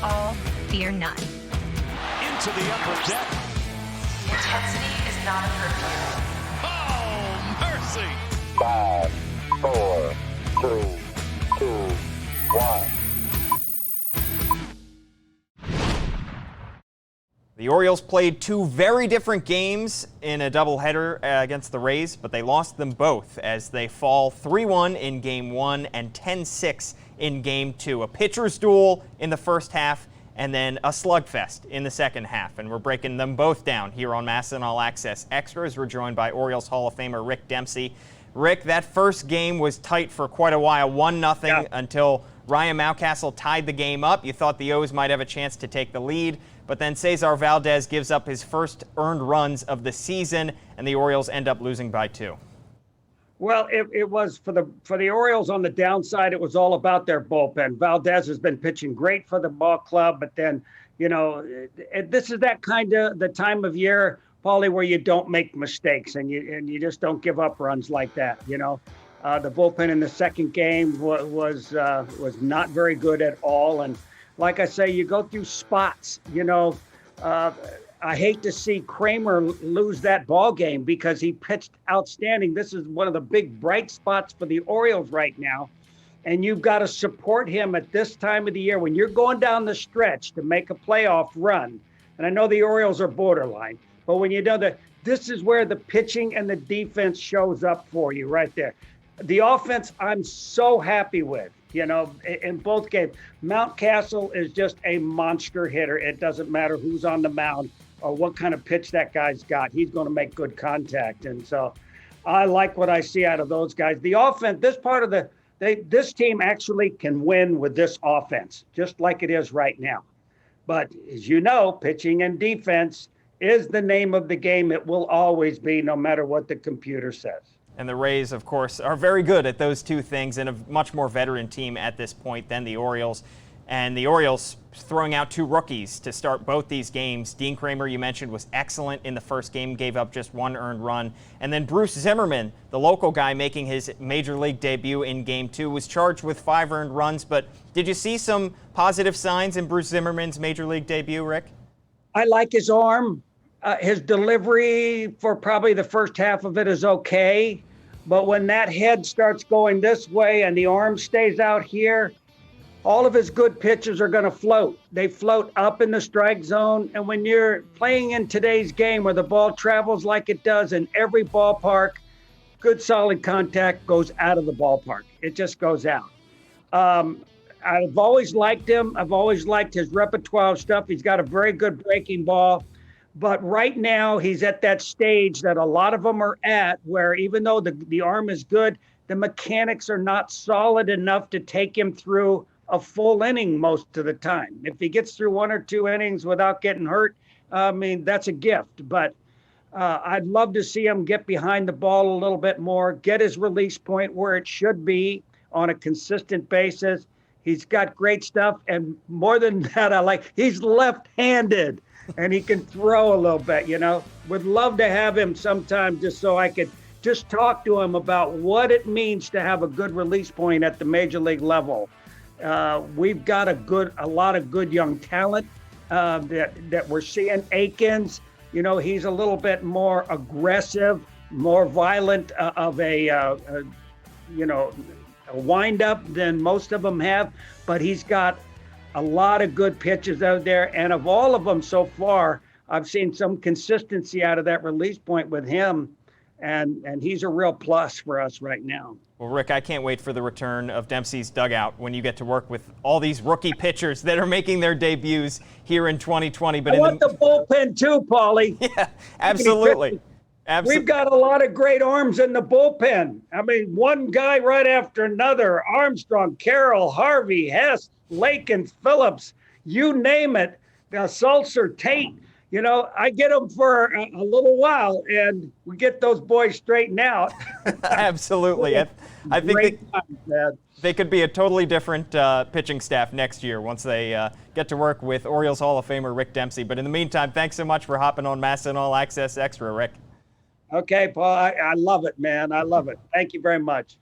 all, fear none. Into the upper deck. Intensity is not a perfume. Oh, mercy. 5, 4, 3, 2, 1. The Orioles played two very different games in a doubleheader against the Rays, but they lost them both as they fall 3-1 in Game 1 and 10-6 in Game 2. A pitcher's duel in the first half and then a slugfest in the second half. And we're breaking them both down here on MASN All Access Xtra as we're joined by Orioles Hall of Famer Rick Dempsey. Rick, that first game was tight for quite a while, 1-0 until Ryan Mountcastle tied the game up. You thought the O's might have a chance to take the lead, but then Cesar Valdez gives up his first earned runs of the season, and the Orioles end up losing by 2. Well, it was for the Orioles on the downside. It was all about their bullpen. Valdez has been pitching great for the ball club, but then, you know, this is that kind of the time of year, Paulie, where you don't make mistakes and you just don't give up runs like that. You know, the bullpen in the second game was not very good at all, and like I say, you go through spots. You know, I hate to see Kremer lose that ball game because he pitched outstanding. This is one of the big bright spots for the Orioles right now. And you've got to support him at this time of the year when you're going down the stretch to make a playoff run. And I know the Orioles are borderline, but when you know that, this is where the pitching and the defense shows up for you right there. The offense, I'm so happy with. You know, in both games, Mountcastle is just a monster hitter. It doesn't matter who's on the mound or what kind of pitch that guy's got. He's going to make good contact. And so I like what I see out of those guys. The offense, this team actually can win with this offense, just like it is right now. But as you know, pitching and defense is the name of the game. It will always be, no matter what the computer says. And the Rays, of course, are very good at those two things and a much more veteran team at this point than the Orioles. And the Orioles throwing out 2 rookies to start both these games. Dean Kremer, you mentioned, was excellent in the first game, gave up just 1 earned run. And then Bruce Zimmerman, the local guy making his major league debut in Game 2, was charged with 5 earned runs. But did you see some positive signs in Bruce Zimmerman's major league debut, Rick? I like his arm. His delivery for probably the first half of it is okay. But when that head starts going this way and the arm stays out here, all of his good pitches are going to float. They float up in the strike zone. And when you're playing in today's game where the ball travels like it does in every ballpark, good solid contact goes out of the ballpark. It just goes out. I've always liked him. I've always liked his repertoire of stuff. He's got a very good breaking ball. But right now, he's at that stage that a lot of them are at where even though the arm is good, the mechanics are not solid enough to take him through a full inning most of the time. If he gets through 1 or 2 innings without getting hurt, I mean, that's a gift. But I'd love to see him get behind the ball a little bit more, get his release point where it should be on a consistent basis. He's got great stuff. And more than that, he's left-handed. And he can throw a little bit, you know. Would love to have him sometime just so I could just talk to him about what it means to have a good release point at the major league level. We've got a lot of good young talent that we're seeing. Akins, you know, he's a little bit more aggressive, more violent of a wind-up than most of them have, but he's got a lot of good pitches out there, and of all of them so far, I've seen some consistency out of that release point with him, and he's a real plus for us right now. Well, Rick, I can't wait for the return of Dempsey's dugout when you get to work with all these rookie pitchers that are making their debuts here in 2020. But I want the bullpen too, Paulie. Yeah, absolutely. We've got a lot of great arms in the bullpen. I mean, one guy right after another: Armstrong, Carroll, Harvey, Hess, Lakin, Phillips, you name it. Sulzer, Tate. You know, I get them for a little while, and we get those boys straightened out. Absolutely. I think they could be a totally different pitching staff next year once they get to work with Orioles Hall of Famer Rick Dempsey. But in the meantime, thanks so much for hopping on MASN All Access Extra, Rick. Okay, Paul, I love it, man. I love it. Thank you very much.